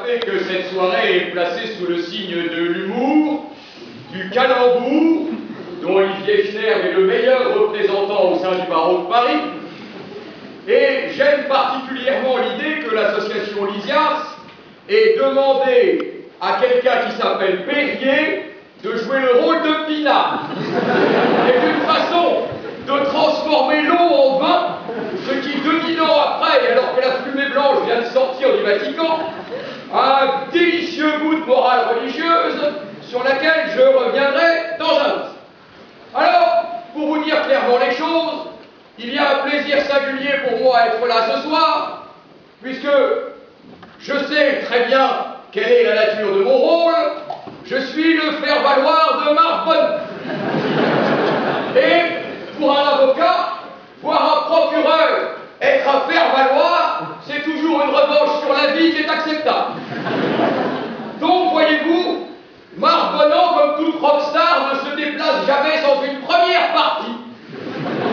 constater que cette soirée est placée sous le signe de l'humour, du calembour, dont Olivier Schnerb est le meilleur représentant au sein du barreau de Paris. Et j'aime particulièrement l'idée que l'association Lysias ait demandé à quelqu'un qui s'appelle Perrier de jouer le rôle de Pinard. Et d'une façon de transformer l'eau en vin, ce qui, 2000 ans après, alors que la fumée blanche vient de sortir du Vatican, a un délicieux goût de morale religieuse sur laquelle je reviendrai dans un instant. Alors, pour vous dire clairement les choses, il y a un plaisir singulier pour moi à être là ce soir, puisque je sais très bien quelle est la nature de mon rôle. Je suis le faire-valoir de Narbonne. Et pour un avocat, voir un procureur être un faire-valoir, c'est toujours une revanche sur la vie qui est acceptable. Donc, voyez-vous, Narbonnant, comme toute rockstar, ne se déplace jamais sans une première partie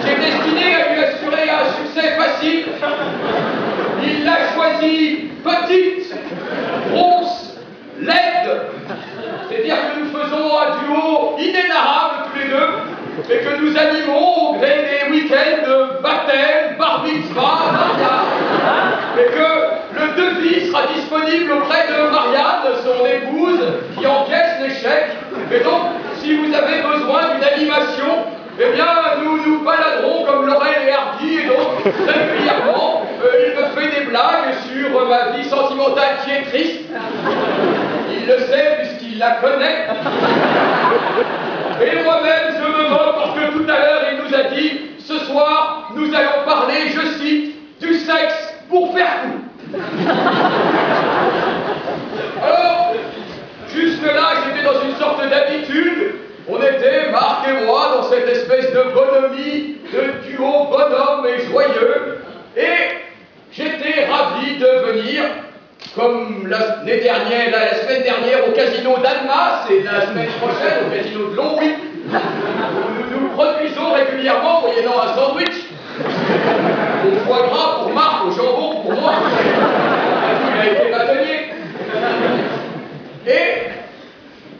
qui est destinée à lui assurer un succès facile. Il l'a choisie petite, grosse, laide. C'est-à-dire que nous faisons un duo inénarrable tous les deux et que nous animons au gré des week-ends de baptême, bar mitzvah, mariage. Et que le devis sera disponible auprès de Marianne, son épouse, qui encaisse les chèques. Et donc, si vous avez besoin d'une animation, eh bien, nous nous baladerons comme Laurel et Hardy, et donc, régulièrement, il me fait des blagues sur ma vie sentimentale qui est triste. Il le sait puisqu'il la connaît. Et moi-même, je me moque parce que tout à l'heure, il nous a dit, ce soir, nous allons parler, je cite, du sexe pour faire coup. Alors, jusque-là, j'étais dans une sorte d'habitude. On était, Marc et moi, dans cette espèce de bonhomie, de duo bonhomme et joyeux. Et j'étais ravi de venir, comme la semaine dernière, au casino d'Annemasse et la semaine prochaine au casino de Longwy. Nous nous produisons régulièrement moyennant un sandwich. Au foie gras pour Marc, au jambon pour moi. Il a été bâtonnier. Et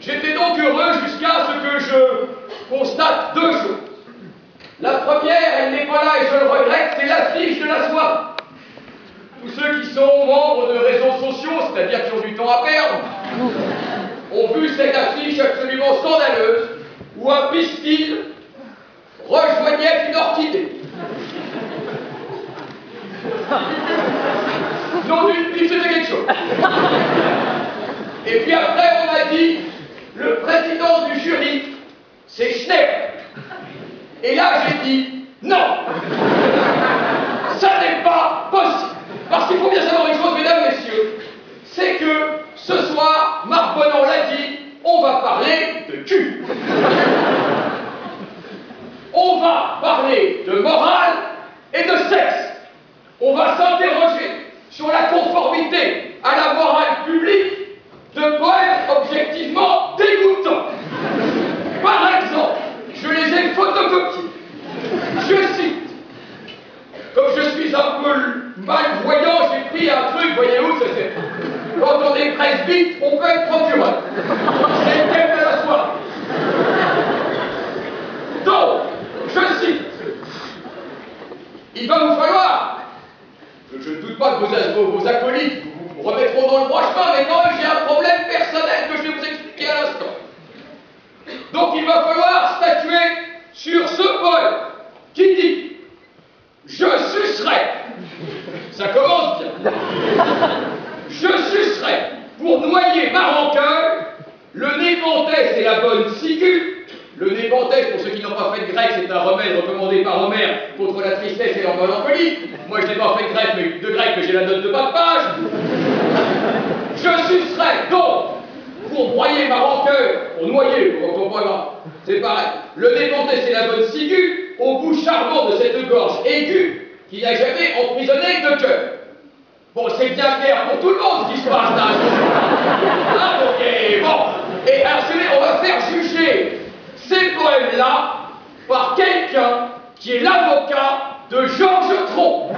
j'étais donc heureux jusqu'à ce que je constate deux choses. La première, elle n'est pas là et je le regrette, c'est l'affiche de la soirée. Tous ceux qui sont membres de réseaux sociaux, c'est-à-dire qui ont du temps à perdre, ont vu cette affiche absolument scandaleuse où un pistil rejoignait une orchidée. Non, d'une pipe, c'était quelque chose. Et puis après, on m'a dit, le président du jury, c'est Schnerb. Et là, j'ai dit, non, ça n'est pas possible. Parce qu'il faut bien savoir une chose, mesdames, messieurs, c'est que ce soir, Marc Bonan l'a dit, on va parler de cul. On va parler de morale et de sexe. On va s'interroger sur la conformité à la morale publique de poètes objectivement dégoûtants. Par exemple, je les ai photocopiés. Je cite. Comme je suis un peu malvoyant, j'ai pris un truc, voyez-vous, c'est quand on est presbyte, on peut être procureur. C'est le thème de la soirée. Donc, je cite. Il va vous falloir, je ne doute pas que vos acolytes vous remettront dans le droit chemin, mais quand même j'ai un problème personnel que je vais vous expliquer à l'instant. Donc il va falloir statuer sur ce poème qui dit « Je sucerai ». Ça commence bien. « Je sucerai pour noyer ma rancœur le népenthes et la bonne ciguë ». Le népenthes, pour ceux qui n'ont pas fait de grec, c'est un remède recommandé par Homère contre la tristesse et la mélancolie. Moi, je n'ai pas fait de grec, mais j'ai la note de bas de page. Je sucerai donc, pour noyer ma rancœur, pour noyer, c'est pareil, le népenthes et la bonne ciguë, au bout charmant de cette gorge aiguë qui n'a jamais emprisonné de cœur. Bon, c'est bien clair pour tout le monde ce qui se passe là. Hein, ok, bon. Et alors, on va faire juger ces poèmes-là par quelqu'un qui est l'avocat de Georges Tron.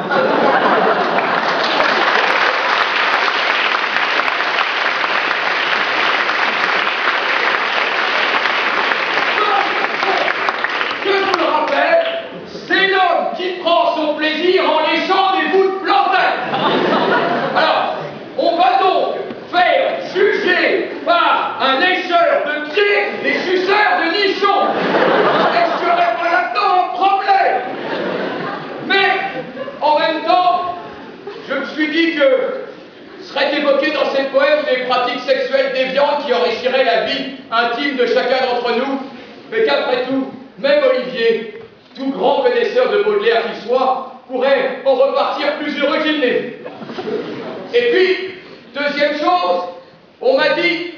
évoquer dans ses poèmes des pratiques sexuelles déviantes qui enrichiraient la vie intime de chacun d'entre nous, mais qu'après tout, même Olivier, tout grand connaisseur de Baudelaire qu'il soit, pourrait en repartir plus heureux qu'il n'est vu. Et puis, deuxième chose, on m'a dit,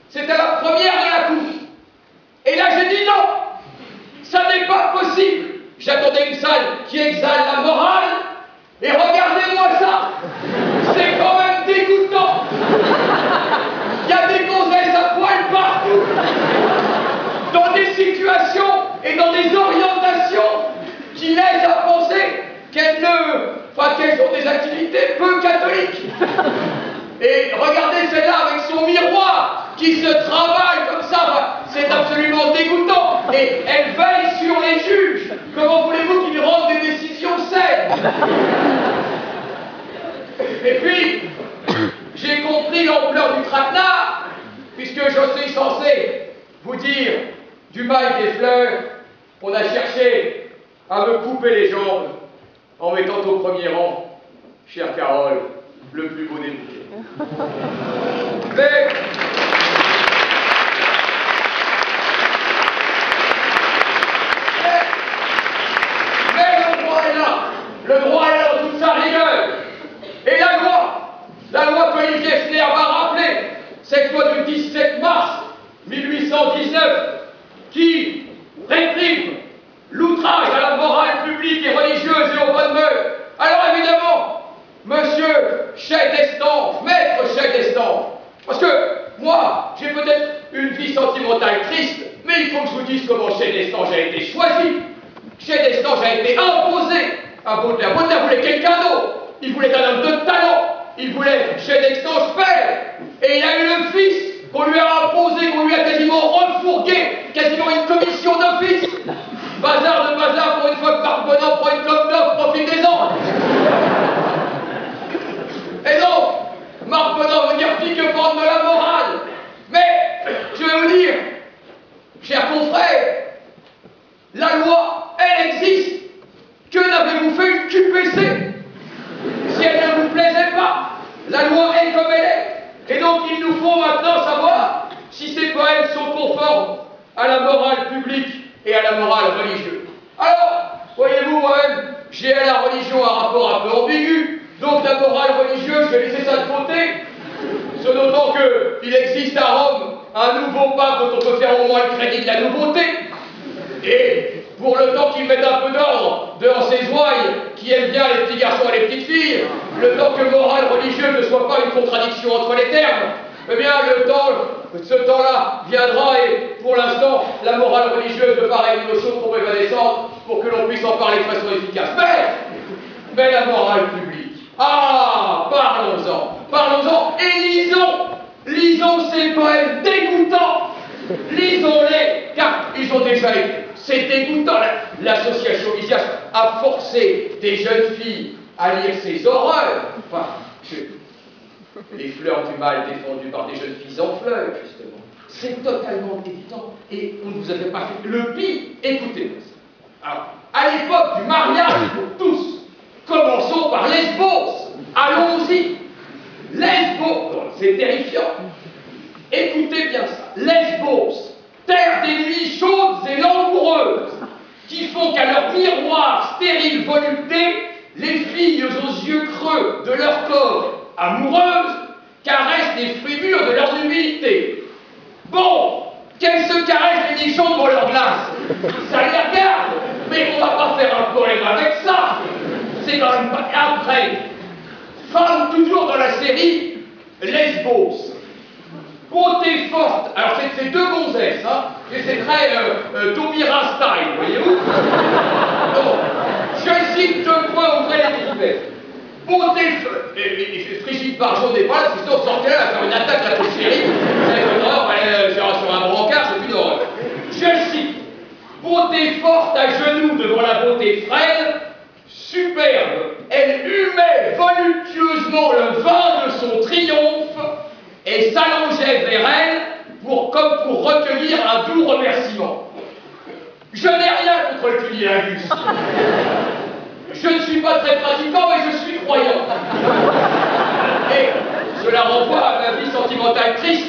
c'était la première de la cour. Et là, j'ai dit non, ça n'est pas possible. J'attendais une salle qui exhale la morale, et regardez-moi ça, c'est quand même dégoûtant. Il y a des gonzesses à poil partout, dans des situations et dans des orientations qui laissent à penser qu'elles ont des activités peu catholiques. Et regardez celle-là avec son miroir qui se travaille comme ça, c'est absolument dégoûtant. Et elle veille sur les juges. Comment voulez-vous qu'ils rendent des décisions saines? Et puis, j'ai compris l'ampleur du traquenard, puisque je suis censé vous dire du mal des fleurs, on a cherché à me couper les jambes en mettant au premier rang, chère Carole, le plus beau des bouquets. Mais le droit est là. Le droit est là dans toute sa rigueur. Et la loi qu'Olivier Schner va rappeler, cette loi du 17 mars 1819, qui réprime l'outrage à la morale publique et religieuse et aux bonnes mœurs. Alors évidemment, monsieur Chais d'Estange, maître Chais d'Estange, parce que moi, j'ai peut-être une vie sentimentale triste, mais il faut que je vous dise comment Chais d'Estange a été choisi. Chais d'Estange a été imposé à Baudelaire. Baudelaire voulait quelqu'un d'autre. Il voulait un homme de talent. Il voulait Chais d'Estange père. Et il a eu le fils qu'on lui a imposé, qu'on lui a quasiment refourgué, quasiment une commission d'office. Bazar de bazar, pour une fois que Marc Bonan prend une clope d'offre, profitez-en. Et donc, Marc Bonan veut dire pique-pente de la morale. Mais, je vais vous dire, chers confrères, la loi, elle existe. Que n'avez-vous fait une QPC? Si elle ne vous plaisait pas, la loi est comme elle est. Et donc, il nous faut maintenant savoir si ces poèmes sont conformes à la morale publique et à la morale religieuse. Alors, voyez-vous, moi-même, j'ai à la religion un rapport un peu ambigu, donc la morale religieuse, je vais laisser ça de côté, ce d'autant qu'il existe à Rome un nouveau pape dont on peut faire au moins le crédit de la nouveauté, et pour le temps qu'il mette un peu d'ordre dans ses ouailles, qui aiment bien les petits garçons et les petites filles, le temps que morale religieuse ne soit pas une contradiction entre les termes, eh bien, ce temps-là viendra et, pour l'instant, la morale religieuse me paraît une notion trop évanescente pour que l'on puisse en parler de façon efficace. Mais la morale publique, parlons-en, et lisons ces poèmes dégoûtants, lisons-les, car ils ont déjà été, c'est dégoûtant, l'association Lysias a forcé des jeunes filles à lire ces horreurs, les fleurs du mal défendues par des jeunes filles en fleurs, justement. C'est totalement évident. Et on ne vous avait pas fait le pire. Écoutez-moi ça. Alors, à l'époque du mariage pour tous, commençons par Lesbos. Allons-y. Lesbos, c'est terrifiant. Écoutez bien ça. Lesbos, terre des nuits chaudes et langoureuses, qui font qu'à leur miroir stérile volupté, les filles aux yeux creux de leur corps amoureuses caressent les fruits mûrs de leur humilité. Bon, qu'elles se caressent les nichons devant leur glace, ça les regarde, mais on va pas faire un poème avec ça. C'est quand même pas... Après, femme toujours dans la série, Lesbos. Beauté forte, alors c'est deux gonzesses, hein, et c'est très Taubira style, voyez-vous. Donc, je cite deux points, ouvrez les guillemets. Beauté, Brigitte Bardot n'est pas là, sinon on sortait là, à faire une attaque à la série. C'est une horreur, sur un brancard, c'est une horreur. Je cite, beauté forte à genoux devant la beauté frêle, superbe, elle humait voluptueusement le vin de son triomphe et s'allongeait vers elle comme pour recueillir un doux remerciement. Je n'ai rien contre le cunilingus. Je ne suis pas très pratiquant, mais je suis croyant. Et cela rend sentimentale triste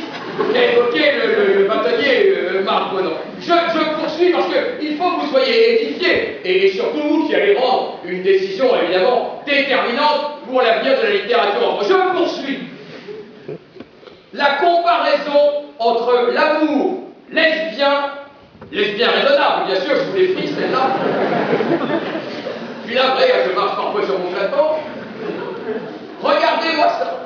qu'a évoqué le bâtonnier Marc Bonan. Je poursuis parce qu'il faut que vous soyez édifiés, et surtout vous qui allez rendre une décision évidemment déterminante pour l'avenir de la littérature en France. Je poursuis. La comparaison entre l'amour lesbien raisonnable, bien sûr, je vous l'ai pris celle-là. Puis là, après, je marche parfois sur mon plateau. Regardez-moi ça.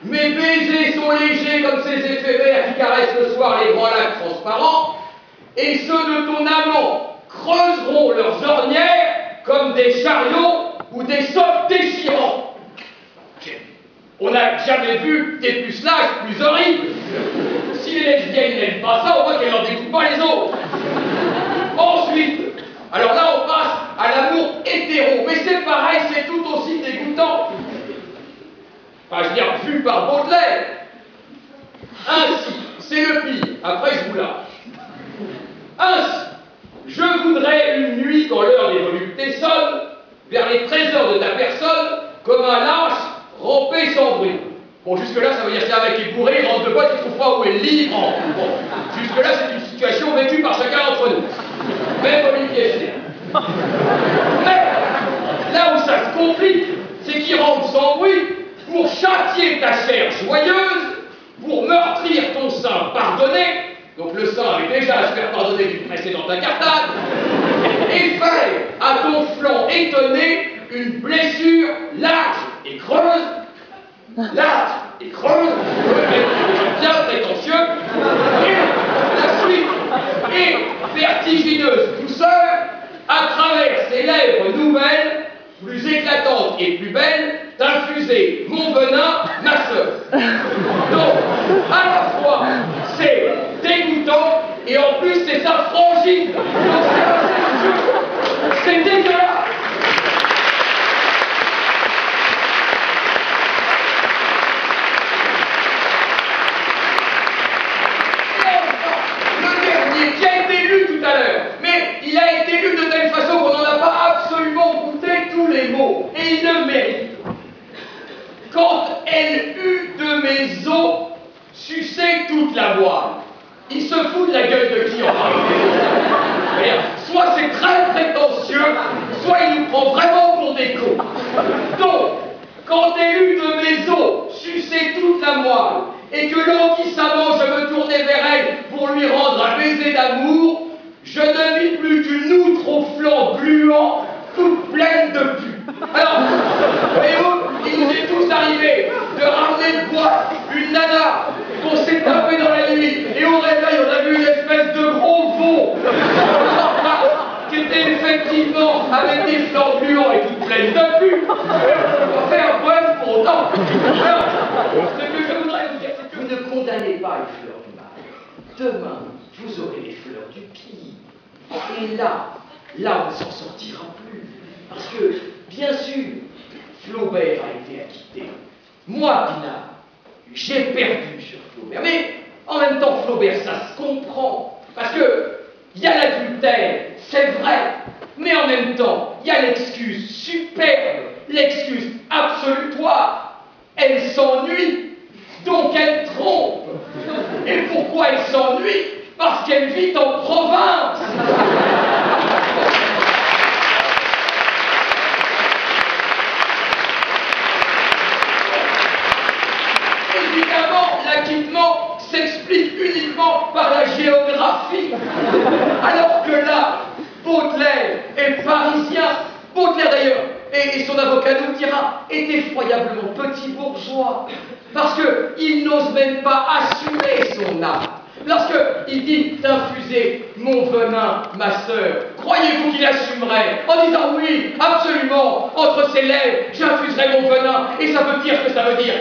Mes baisers sont légers comme ces éphémères qui caressent le soir les grands lacs transparents, et ceux de ton amant creuseront leurs ornières comme des chariots ou des socs déchirants. On n'a jamais vu des pucelages plus horribles. Si les lesbiennes n'aiment pas ça, on voit qu'elles n'en dégoûtent pas les autres. Ensuite, alors là on passe à l'amour hétéro, mais c'est pareil, c'est tout aussi dégoûtant. Enfin, je veux dire, vu par Baudelaire. Ainsi, c'est le pire, après je vous lâche. Ainsi, je voudrais une nuit quand l'heure des voluptés sonne, vers les trésors de ta personne, comme un lâche ramper sans bruit. Bon, jusque-là, ça veut dire que c'est un mec qui est bourré, il rentre de boîte, il trouve pas où est le lit, il rentre. Bon, jusque-là, c'est une situation vécue par chacun d'entre nous. Même Olivier Schner. Mais, là où ça se complique, c'est qu'il rentre sans bruit pour châtier ta chair joyeuse, pour meurtrir ton sein pardonné, donc le sein avait déjà à se faire pardonner d'une précédente incartade, et faire à ton flanc étonné une blessure large et creuse, bien prétentieux, et la suite et vertigineuse douceur à travers ses lèvres nouvelles, plus éclatantes et plus belles, d'infuser mon venin, ma sœur. Donc, à la fois, c'est dégoûtant et en plus c'est sa frangine. Donc c'est dégueulasse. Le dernier qui a été lu tout à l'heure, mais il a été lu de telle façon qu'on n'en a pas absolument goûté tous les mots, et il le mérite. Quand elle eut de mes os sucé toute la voile. Il se fout de la gueule de qui en parle. Soit c'est très prétentieux, soit il nous prend vraiment pour des cons. Donc, quand elle eut de mes os sucé toute la moelle, et que languissamment je me tournais vers elle pour lui rendre un baiser d'amour, je ne vis plus qu'une outre au flanc gluant, toute pleine de pu. Alors, voyez-vous, il nous est tous arrivé de ramener de boîte une nana qu'on s'est tapé dans la nuit, et au réveil on a vu une espèce de gros veau qui était effectivement avec des flancs gluants et toute pleine de pu. On va faire un poème pour autant. Alors, ce que je voudrais vous dire, c'est que vous ne condamnez pas les fleurs du mal. Demain, vous aurez les fleurs du pire. Et là, on ne s'en sortira plus. Parce que, bien sûr, Flaubert a été acquitté. Moi, Pinard, j'ai perdu sur Flaubert. Mais, en même temps, Flaubert, ça se comprend. Parce que, il y a l'adultère, c'est vrai. Mais en même temps, il y a l'excuse superbe, l'excuse absolutoire. Elle s'ennuie, donc elle trompe. Et pourquoi elle s'ennuie? Parce qu'elle vit en province. Évidemment, l'acquittement s'explique uniquement par la géographie. Alors que là, Baudelaire est parisien. Baudelaire d'ailleurs, et son avocat nous le dira, est effroyablement petit bourgeois. Parce qu'il n'ose même pas assumer son art. Lorsqu'il dit d'infuser mon venin, ma sœur, croyez-vous qu'il assumerait en disant oui, absolument, entre ses lèvres, j'infuserai mon venin, et ça veut dire ce que ça veut dire.